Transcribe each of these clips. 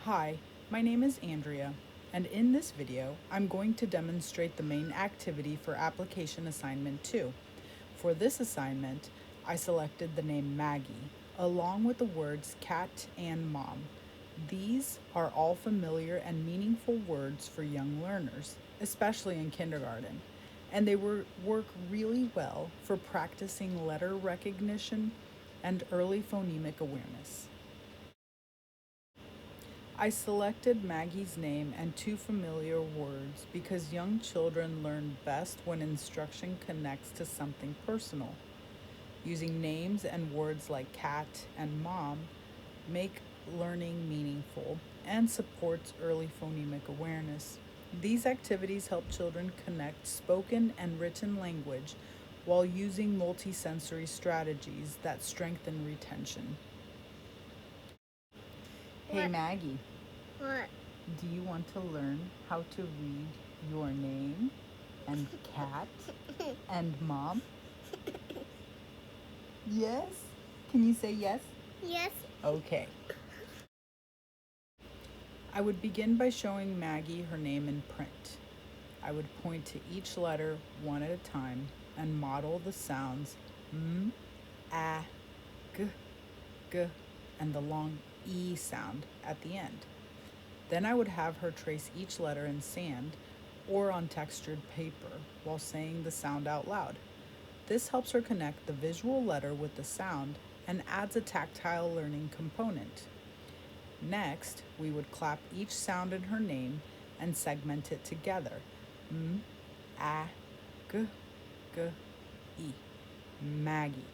Hi, my name is Andrea, and in this video, I'm going to demonstrate the main activity for application assignment 2. For this assignment, I selected the name Maggie, along with the words cat and mom. These are all familiar and meaningful words for young learners, especially in kindergarten, and they work really well for practicing letter recognition and early phonemic awareness. I selected Maggie's name and two familiar words because young children learn best when instruction connects to something personal. Using names and words like cat and mom make learning meaningful and supports early phonemic awareness. These activities help children connect spoken and written language while using multisensory strategies that strengthen retention. Hey What? Maggie, What? do you want to learn how to read your name and cat and mom? Yes? Can you say yes? Yes. Okay. I would begin by showing Maggie her name in print. I would point to each letter one at a time and model the sounds m, a, g, g, and the long e sound at the end. Then I would have her trace each letter in sand or on textured paper while saying the sound out loud. This helps her connect the visual letter with the sound and adds a tactile learning component. Next, we would clap each sound in her name and segment it together. M, a, g, g, e. Maggie.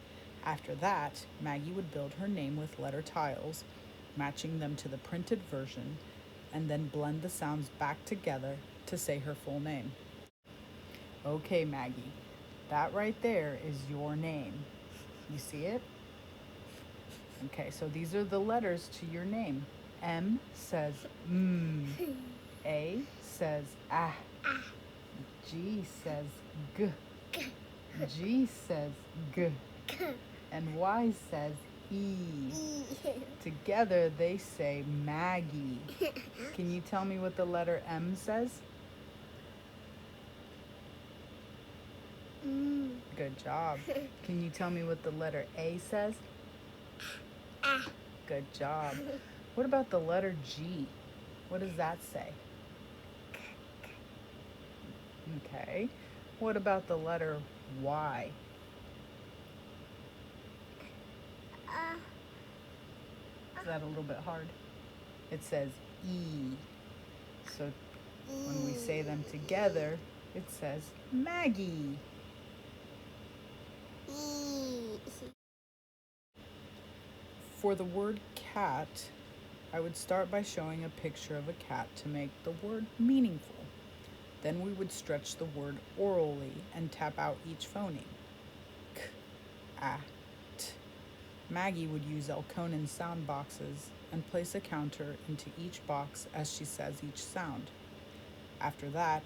After that, Maggie would build her name with letter tiles, matching them to the printed version, and then blend the sounds back together to say her full name. Okay, Maggie, that right there is your name. You see it? Okay, so these are the letters to your name. M says mm. A says ah. G says g. G says g. And Y says E. Together they say Maggie. Can you tell me what the letter M says? Good job. Can you tell me what the letter A says? Good job. What about the letter G? What does that say? Okay. What about the letter Y? Is that a little bit hard? It says E. So when we say them together, it says Maggie. For the word cat, I would start by showing a picture of a cat to make the word meaningful. Then we would stretch the word orally and tap out each phoneme. K, a, t. Maggie would use Elkonin sound boxes and place a counter into each box as she says each sound. After that,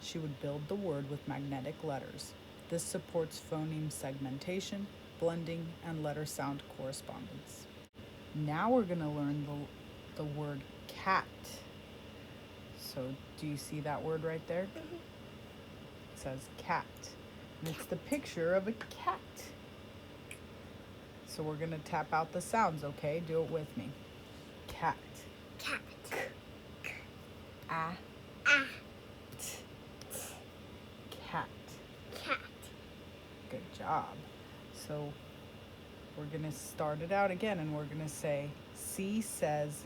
she would build the word with magnetic letters. This supports phoneme segmentation, blending, and letter sound correspondence. Now we're going to learn the word cat. So do you see that word right there? It says cat. And it's the picture of a cat. So we're going to tap out the sounds, okay? Do it with me. Cat. Cat. K, a, t. Cat. Cat. Good job. So we're going to start it out again and we're going to say C says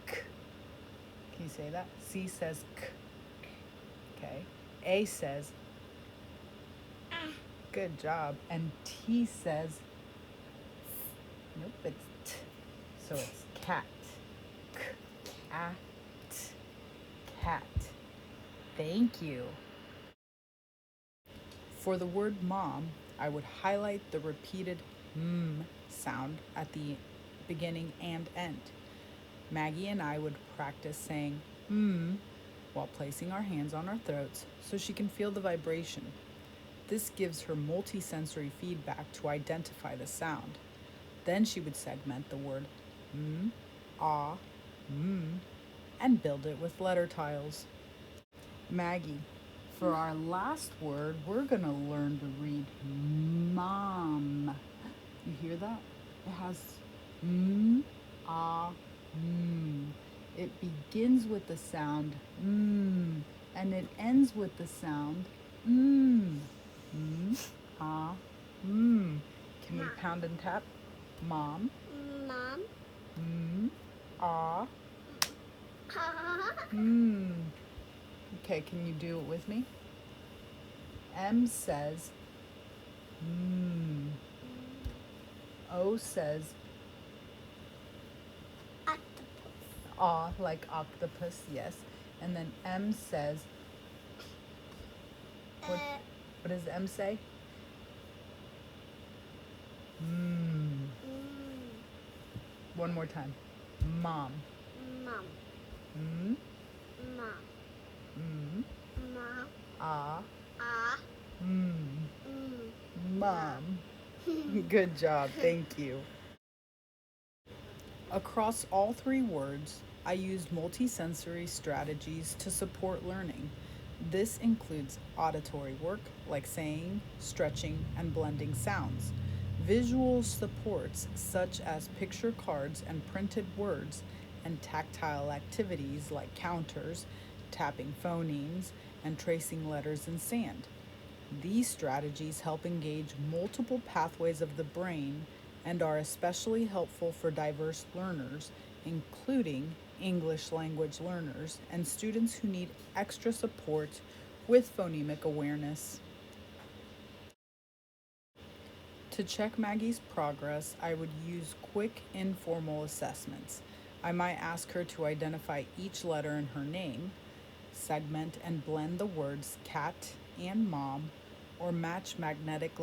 k. Can you say that? C says k. Okay. A says good job. And T says nope, it's t. So it's cat. K, a, t. Cat. Thank you. For the word mom, I would highlight the repeated m sound at the beginning and end. Maggie and I would practice saying while placing our hands on our throats so she can feel the vibration. This gives her multisensory feedback to identify the sound. Then she would segment the word ah, and build it with letter tiles. Maggie, for our last word, we're going to learn to read mom. You hear that? It has ah, It begins with the sound and it ends with the sound ah, Can we pound and tap? Mom, Mom. ah, Pa. Okay, can you do it with me? M says O says Octopus. ah, like octopus, yes. And then M says, what does M say? One more time. Mom. Mom. Mm, Mom. mm, Mom. ah, Ah. mom. Good job, thank you. Across all three words, I used multisensory strategies to support learning. This includes auditory work like saying, stretching, and blending sounds, visual supports such as picture cards and printed words, and tactile activities like counters, tapping phonemes, and tracing letters in sand. These strategies help engage multiple pathways of the brain and are especially helpful for diverse learners, including English language learners and students who need extra support with phonemic awareness. To check Maggie's progress, I would use quick, informal assessments. I might ask her to identify each letter in her name, segment and blend the words cat and mom, or match magnetic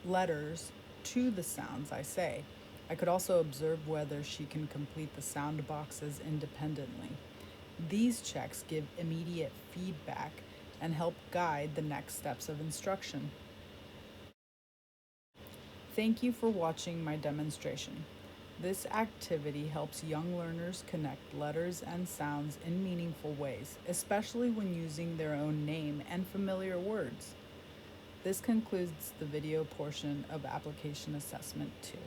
letters to the sounds I say. I could also observe whether she can complete the sound boxes independently. These checks give immediate feedback and help guide the next steps of instruction. Thank you for watching my demonstration. This activity helps young learners connect letters and sounds in meaningful ways, especially when using their own name and familiar words. This concludes the video portion of Application Assessment 2.